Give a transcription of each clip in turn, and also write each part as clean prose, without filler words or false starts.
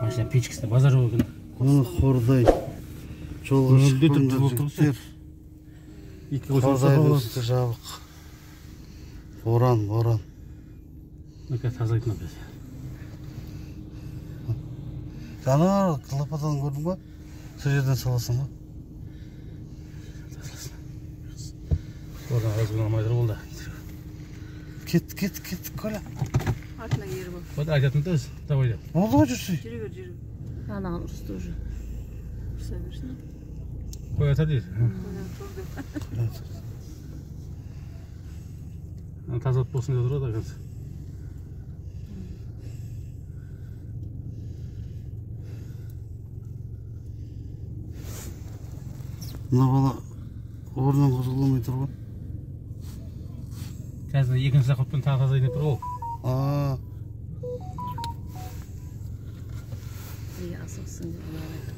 Машина печкісінде базар жоқ екен. Қордай. Жолға шықпаңдар жігіттер. Қордай үсті жабық. Боран. Мүлкі тазайтын өтеді. Жаңа лападан көрдің ба? Сол жерден саласың ба? Oradan azgın almaydır oldu. Ket, kola. Артына кері бол. Вот айтатын тез, давай. Oldu mu жүрсей? Жүре бер. Анаған ұрысты уже. Ұрыса берсін. Қой атар дейді. Тазат болсын деп тұрады екен. Мына бала орнынан қозғаламай тұр ғой. Қазір екінші сақыппен тағы таза деп тұр ол. Асықсын деп алады.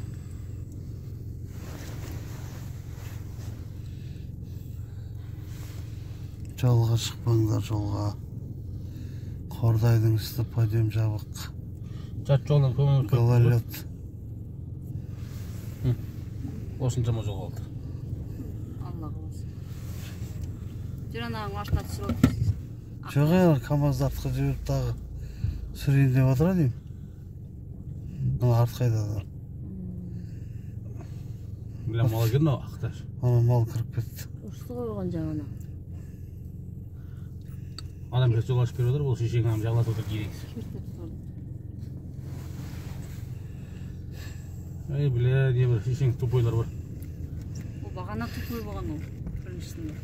Жолға шықпаңдар жолға. Қордайдың үсті подъем жабық. Жат жолдан көмір Гололед. Осыншама жол қалды. Алла қаласа. Жүранағың машина түсіп отырсыз. Жоқ КамАЗды артқа жіберіп тағы сүрейін деп отыра деймін. Мына арт қайда да. Білем мал келді ма ақтар. Ана мал кіріп кетті. Ұрысты қойған жаңана. Адам кез жол ашып беріп отыр, бұл шешең ағам жағалап отыр керек. Ай, бля, не бір шешең тупойлар бар. Ол бағана тупой болған ол. Біріншісінде.